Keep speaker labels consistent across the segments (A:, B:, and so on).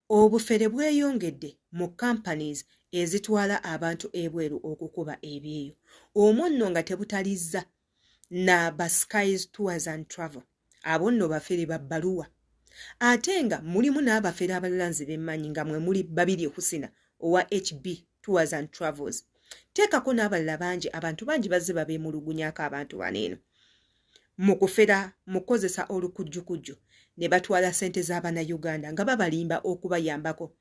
A: Obufere bweyongedde mu companies ezitwala abantu ebweru okukuba ebyeyo. Omwo nga tebutalizza na ba Skies Tours and Travel. Abo nno bafere babbaluwa. Ate nga mulimu n'abafere abalala nze bemmanyi nga mwe muli Babirye Husina owa HB Tours and Travels. Teekako n'abalala bangi, abantu bangi bazze babeemulugunyako abantu baneeno. Mu kufera mu kkozesa olukujjukujju ne batwala ssente z'Abannayuganda nga babalimba okubayambako,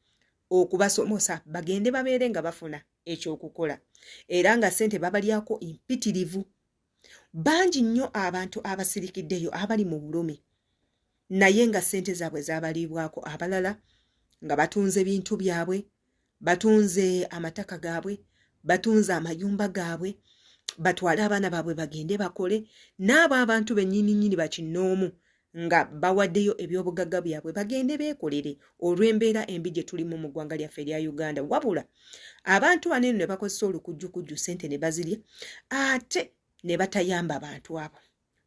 A: okubasomosa bagende babeere nga bafuna ekyokukola. Era nga ssente babalyako impitirivu. Bangi nnyo abantu abasirikiddeyo abali mu bulumi. Naye nga ssente zaabwe zabalibwako, abalala nga batunze bintu byabwe, batunze amataka gaabwe, batunze amayumba gaabwe, batwale abaana baabwe bagende bakole, n'abo abantu bennyini bakinnoomu nga bawaddeyo ebyobugagga byabwe bagende beekolere olw'embeera embi gye tulimu mu ggwanga lyaffe erya Uganda. Wabula abantu baneeno ne bakozesa olukujjukujju ssente ne bazirya, ate ne batayamba abantu abo.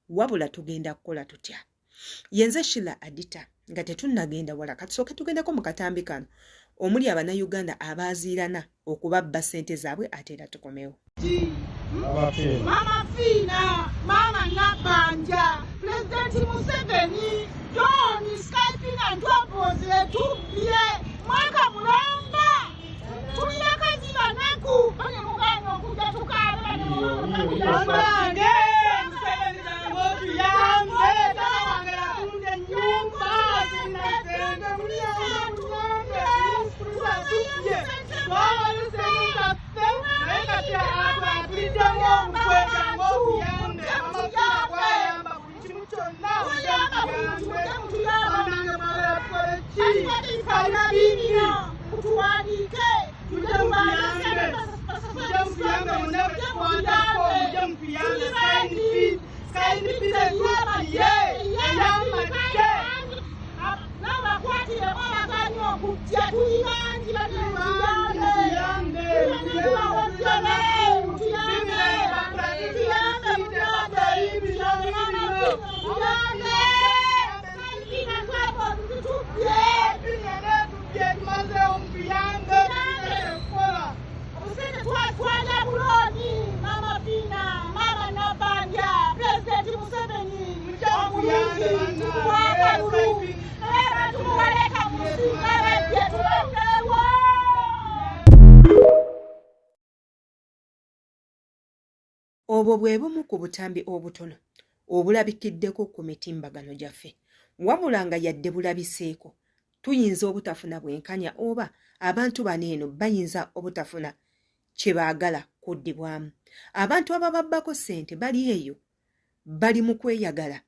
A: Wabula tugenda kukola tutya? Yenze Sheila Adita nga tetunnagenda wala, katusooke tugendeko mu katambi kano omuli Abannayuganda abaziirana okubabba ssente zaabwe ate era tukomewo.
B: Mama Fina, Mama Nabanja, President Museveni, John Skyping and Topos, Tubie, Mwaka Mulamba, Tuya Kaziba Naku, Mugano, Kukatukara, Museveni,
A: Obwo bwe bumu ku butambi obutono obulabikiddeko ku mitimbagano gyaffe. Wabula nga yadde bulabiseeko, tuyinza obutafuna bwenkanya oba abantu baneeno bayinza obutafuna kye baagala kuddibwamu. Abantu abababbako ssente bali eyo, bali mu kweyagala,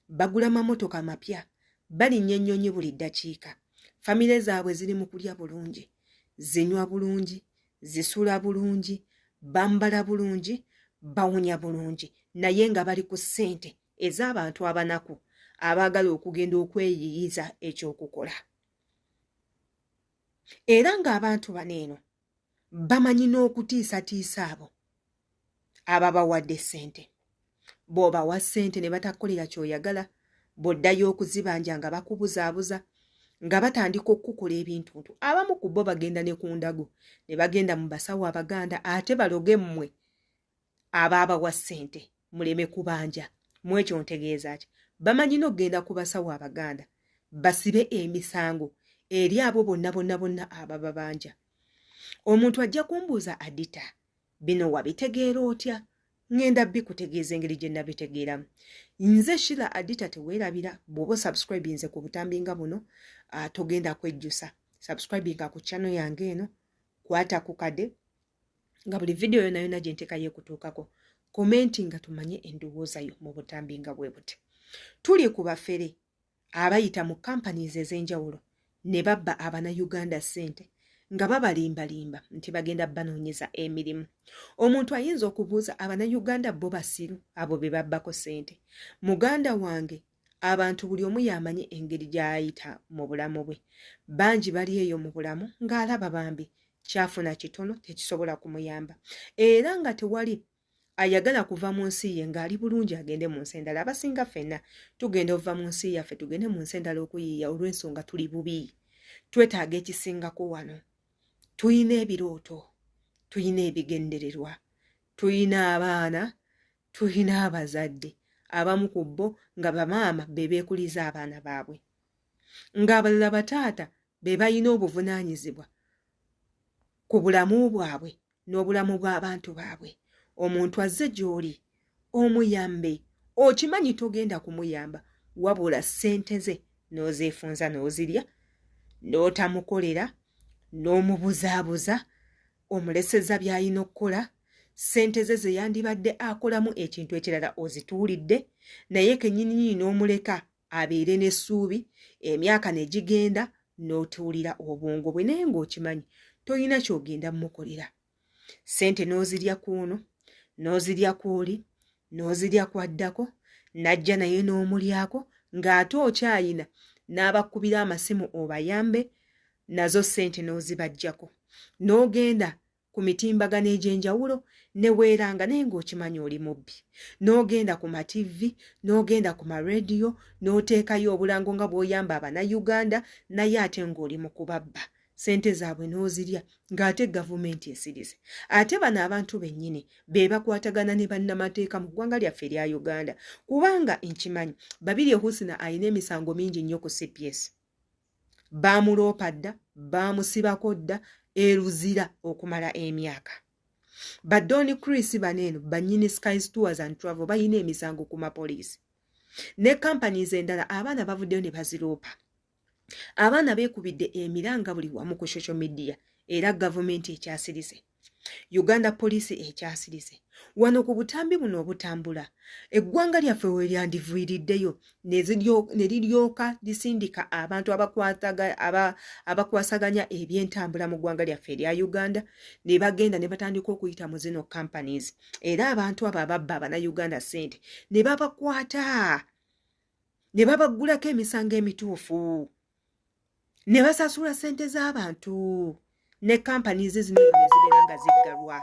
A: bagula mamotoka mapya, balinnya ennyonyi buli ddakiika. Famire zaabwe ziri mu kulya bulungi, zinywa bulungi, zisula bulungi, bambala bulungi, bawunya bulungi, naye nga bali ku ssente ez'abantu abanaku abaagala okugenda okweyiyiza ekyokukola. Era ng'abantu baneeno bamanyi n'okutiisatiisa abo ababawadde ssente. Bw'obawa ssente ne batakolera ky'oyagala, bw'oddayo okuzibanja nga bakubuzaabuza, nga batandika okukola ebintuntu. Abamu ku bo bagenda ne ku ndago, ne bagenda mu basawo Abaganda ate baloge mmwe abaabawa ssente muleme kubanja. Mu ekyo ntegeeza ati bamanyi n'okugenda ku basawo Abaganda basibe emisango eri abo bonna abababanja. Omuntu ajja kumbuuza, Adita, bino wabitegeera otya? Ngenda bikutegeeza engeri gye nabitegeeramu. Nze Sheila Adita teweerabira. Bw'oba subscribinze ku butambi nga buno, togenda kwejjusa. Subscribinga ku channel yange eno, kwata ku kade nga buli video yonna gye nteekayo ekutuukako. Komenti nga tumanye endowooza yo mu butambi nga bwe buti. Tuli ku bafere abayita mu companies ez'enjawulo ne babba Abannayuganda ssente nga babalimbalimba nti bagenda banoonyeza emirimu. Omuntu ayinza okubuuza, Abannayuganda bo basiru abo be babbako ssente? Muganda wange, abantu buli omu yamanye engeri gy'ayita mu bulamu bwe. Bangi bali eyo mu bulamu ng'alaba bambi, kyafuna kitono tekisobola kumuyamba, era nga tewali ayagala kuva mu nsi ye ng'ali bulungi agende mu nsi endala. Abasinga ffenna tugenda okuva mu nsi yaffe tugende mu nsi endala okuyiiya olw'ensonga tuli bubi. twetaaga ekisingako wano. Tuyina ebirooto, tuyina ebigendererwa, tuyina abaana, tuyina abazadde, abamu ku bo nga bamaama be beekuliza abaana baabwe, ng'abalala bataata be balina obuvunaanyizibwa ku bulamu bwabwe n'obulamu bw'abantu baabwe. Omuntu azze gy'oli omuyambe, okimanyi togenda kumuyamba wabula ssente ze n'ozeefunza n'ozirya, n'otamukolera, n'omubuzaabuza, omuleseza by'alina okukola, ssente ze ze yandibadde akolamu ekintu ekirala ozituulidde, naye kennyini n'omuleka abeere n'essuubi, emyaka ne gigenda n'otuulira obwongo bwe, naye ng'okimanyi tolina ky'ogenda mmukolera. Ssente n'ozirya kuno, n'ozirya kw'oli, n'ozirya kwaddako, n'ajja naye n'omulyako, ng'ate okyayina n'abakubira amasimu obayambe, nazo ssente n'ozibajjako, n'ogenda ku mitimbagano egy'enjawulo ne weeranga, naye ng'okimanyi oli mubbi. N'ogenda ku mativi, n'ogenda ku marediyo, n'oteekayo obulango nga bw'oyamba Abannayuganda, naye ate ng'oli mu kubabba. Ssente zaabwe n'ozirya, ng'ate gavumenti esirize. Ate bano abantu bennyini be bakwatagana ne bannamateeka mu ggwanga lyaffe erya Uganda, kubanga nkimanyi Babirye Husina alina emisango mingi nnyo ku CPS. Baamuloopa dda, baamusibako dda, eruzira okumala emyaka. Baddooni Chris baneeno bannyini Skies Tours and Travel balina emisango ku mapoliisi. Ne companies endala abaana bavuddeyo ne baziroopa. Abaana beekubidde emiranga buli wamu ku social media, era gavumenti ekyasirize. Uganda Police ekyasirize. Wano ku butambi buno obutambula, eggwanga lyaffe we lyandiviiriddeyo ne liryoka lisindika abantu abakwasaganya ebyentambula mu ggwanga lyaffe erya Uganda, ne bagenda ne batandika okuyita mu zino companies. Era abantu abo ababba Abannayuganda ssente ne babakwata, ne babaggulako emisango emituufu, ne basasula ssente z'abantu, ne companies zino ne zibeera nga ziggalwa.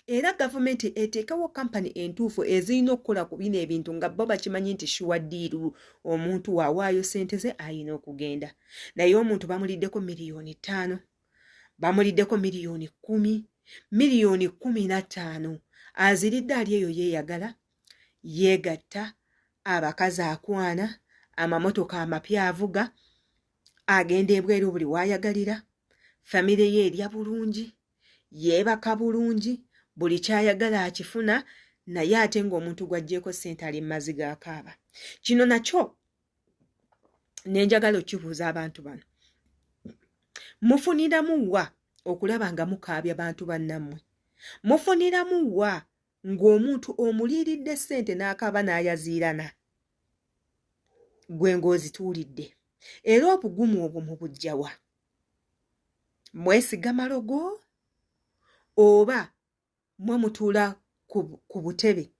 A: Era gavumenti eteekawo kampani entuufu ezirina okukola ku bino ebintu nga bo bakimanyi nti shuwaddiiru omuntu waawaayo ssente ze alina okugenda. Naye omuntu bamuliddeko miliyoni 5, bamuliddeko miliyoni 10, miliyoni 15, aziridde ali eyo yeeyagala, yeegatta, abakazi akwana, amamotoka amapya avuga, agenda ebweru buli waayagalira, famire ye erya bulungi, yeebaka bulungi, buli kyayagala akifuna, naye ate ng'omuntu gw'aggyeeko ssente ali mmaziga akaaba. Kino nakyo nenjagala okibuuza abantu bano. Mufuniramu wa okulaba nga mukaabya bantu bannammwe? Mufuniramu wa ng'omuntu omuliiridde ssente n'akaaba n'ayaziirana? Gwe ng'ozituulidde. Era obugumu obwo mubujja wa? Mwesiga malogo? Oba mwe mutuula ku butebe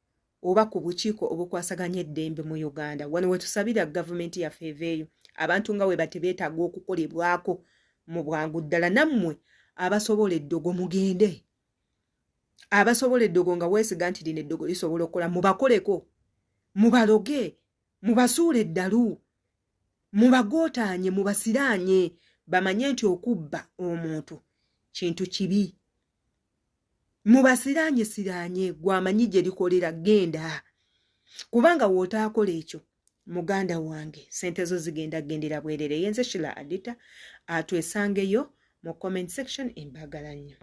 A: oba ku bukiiko obukwasaganya eddembe mu Uganda? Wano we tusabira gavumenti yaffe eveeyo, abantu nga we bati beetaaga okukolebwako mu bwangu ddala. Nammwe abasobola eddogo mugende, abasobola eddogo nga weesiga nti lino eddogo lisobola okukola, mubakoleko, mubaloge, mubasuule eddalu, mubagootaanye, mubasiraanye, bamanye nti okubba omuntu kintu kibi. Mubasiraanye siraanye, gwamanyi gye likolera, genda. Kubanga w'otaakola ekyo, muganda wange, ssente zo zigenda gendera bwerere. Yenze Sheila Adita, atwesangeyo mu comment section. Embagala nnyo.